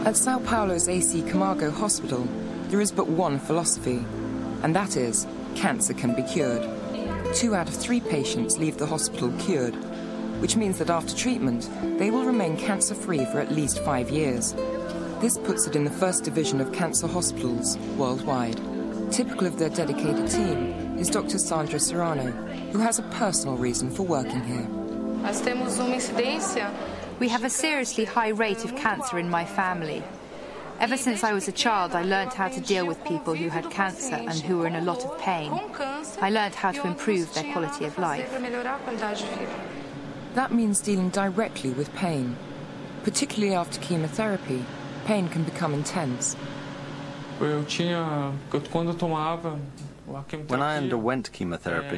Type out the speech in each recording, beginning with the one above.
At Sao Paulo's AC Camargo Hospital, there is but one philosophy, and that is, cancer can be cured. 2 out of 3 patients leave the hospital cured, which means that after treatment, they will remain cancer-free for at least 5 years. This puts it in the first division of cancer hospitals worldwide. Typical of their dedicated team is Dr. Sandra Serrano, who has a personal reason for working here. We have a seriously high rate of cancer in my family. Ever since I was a child, I learnt how to deal with people who had cancer and who were in a lot of pain. I learnt how to improve their quality of life. That means dealing directly with pain. Particularly after chemotherapy, pain can become intense. When I underwent chemotherapy,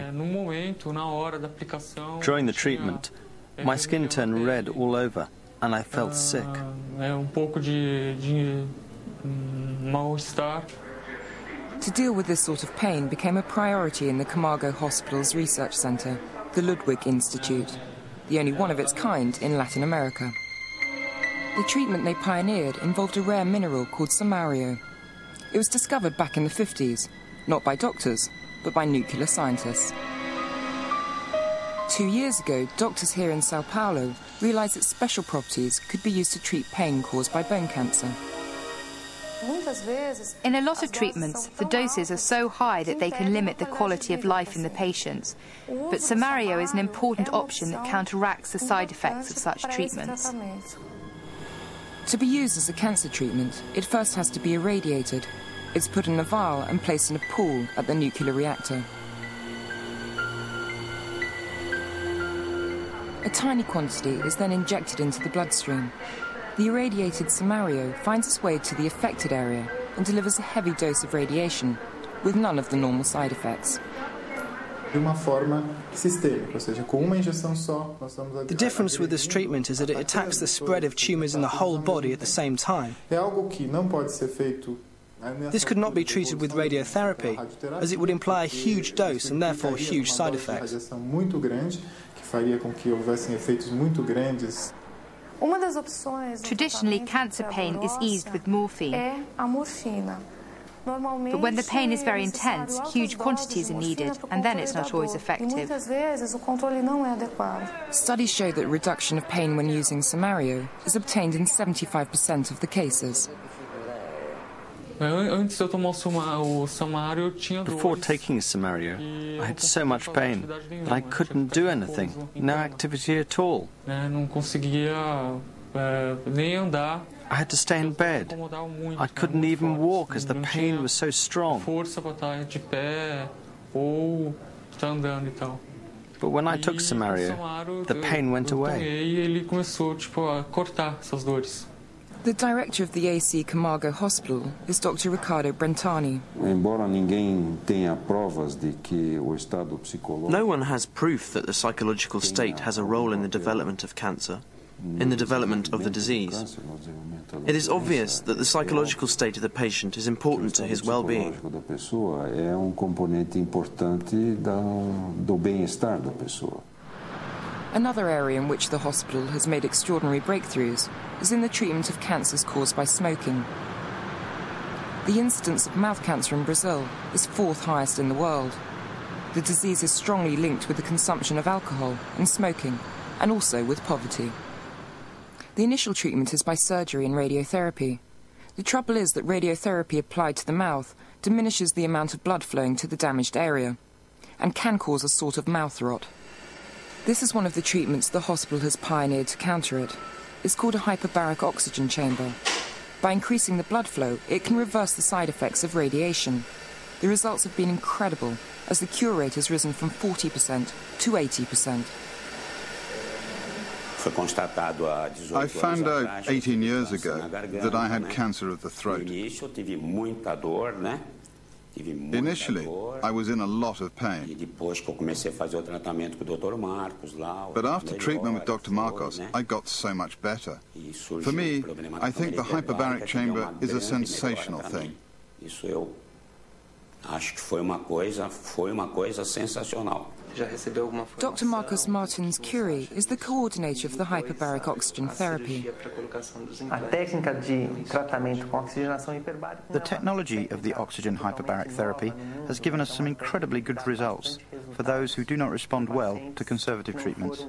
during the treatment, my skin turned red all over and I felt sick. To deal with this sort of pain became a priority in the Camargo Hospital's research centre, the Ludwig Institute, the only one of its kind in Latin America. The treatment they pioneered involved a rare mineral called samario. It was discovered back in the 50s, not by doctors, but by nuclear scientists. 2 years ago, doctors here in Sao Paulo realised that special properties could be used to treat pain caused by bone cancer. In a lot of treatments, the doses are so high that they can limit the quality of life in the patients. But samario is an important option that counteracts the side effects of such treatments. To be used as a cancer treatment, it first has to be irradiated. It's put in a vial and placed in a pool at the nuclear reactor. A tiny quantity is then injected into the bloodstream. The irradiated samario finds its way to the affected area and delivers a heavy dose of radiation, with none of the normal side effects. The difference with this treatment is that it attacks the spread of tumours in the whole body at the same time. This could not be treated with radiotherapy, as it would imply a huge dose and therefore huge side effects. Traditionally, cancer pain is eased with morphine. But when the pain is very intense, huge quantities are needed, and then it's not always effective. Studies show that reduction of pain when using samario is obtained in 75% of the cases. Before taking samario, I had so much pain that I couldn't do anything, no activity at all. I had to stay in bed. I couldn't even walk as the pain was so strong. But when I took samario, the pain went away. The director of the AC Camargo Hospital is Dr. Ricardo Brentani. No one has proof that the psychological state has a role in the development of cancer, in the development of the disease. It is obvious that the psychological state of the patient is important to his well-being. Another area in which the hospital has made extraordinary breakthroughs is in the treatment of cancers caused by smoking. The incidence of mouth cancer in Brazil is 4th highest in the world. The disease is strongly linked with the consumption of alcohol and smoking, and also with poverty. The initial treatment is by surgery and radiotherapy. The trouble is that radiotherapy applied to the mouth diminishes the amount of blood flowing to the damaged area, and can cause a sort of mouth rot. This is one of the treatments the hospital has pioneered to counter it. It's called a hyperbaric oxygen chamber. By increasing the blood flow, it can reverse the side effects of radiation. The results have been incredible, as the cure rate has risen from 40% to 80%. I found out 18 years ago that I had cancer of the throat. Initially, I was in a lot of pain. But after treatment with Dr. Marcos, I got so much better. For me, I think the hyperbaric chamber is a sensational thing. Acho que foi uma coisa sensacional. Dr. Marcos Martins Curie is the coordinator of the hyperbaric oxygen therapy. The technology of the oxygen hyperbaric therapy has given us some incredibly good results for those who do not respond well to conservative treatments.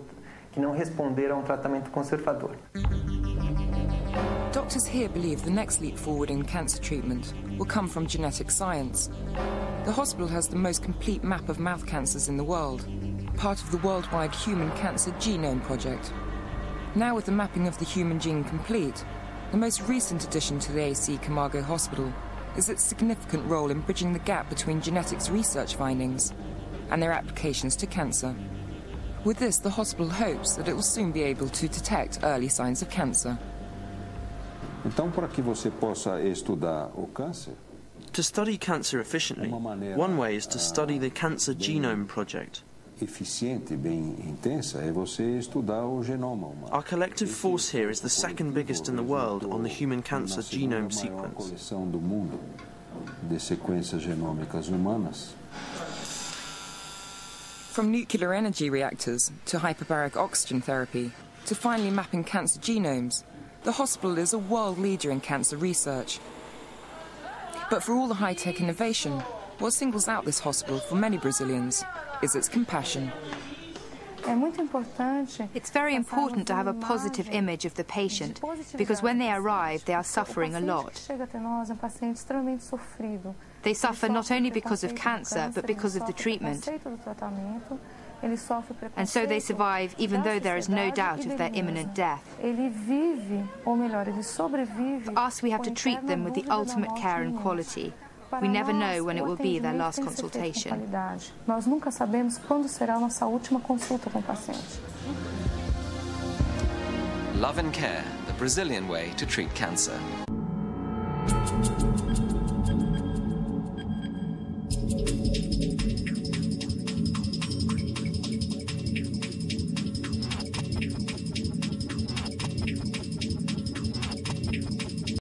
Doctors here believe the next leap forward in cancer treatment will come from genetic science. The hospital has the most complete map of mouth cancers in the world, part of the worldwide Human Cancer Genome Project. Now with the mapping of the human gene complete, the most recent addition to the AC Camargo Hospital is its significant role in bridging the gap between genetics research findings and their applications to cancer. With this, the hospital hopes that it will soon be able to detect early signs of cancer. Então, para que você possa estudar o câncer, to study cancer efficiently, one way is to study the Cancer Genome Project. Eficiente, bem intensa, é você estudar o genoma humano. Our collective force here is the second biggest in the world on the human cancer genome sequence. Coleção do mundo de sequências genômicas humanas. From nuclear energy reactors to hyperbaric oxygen therapy to finally mapping cancer genomes, the hospital is a world leader in cancer research. But for all the high-tech innovation, what singles out this hospital for many Brazilians is its compassion. It's very important to have a positive image of the patient, because when they arrive, they are suffering a lot. They suffer not only because of cancer, but because of the treatment. And so they survive even though there is no doubt of their imminent death. For us, we have to treat them with the ultimate care and quality. We never know when it will be their last consultation. Love and care, the Brazilian way to treat cancer.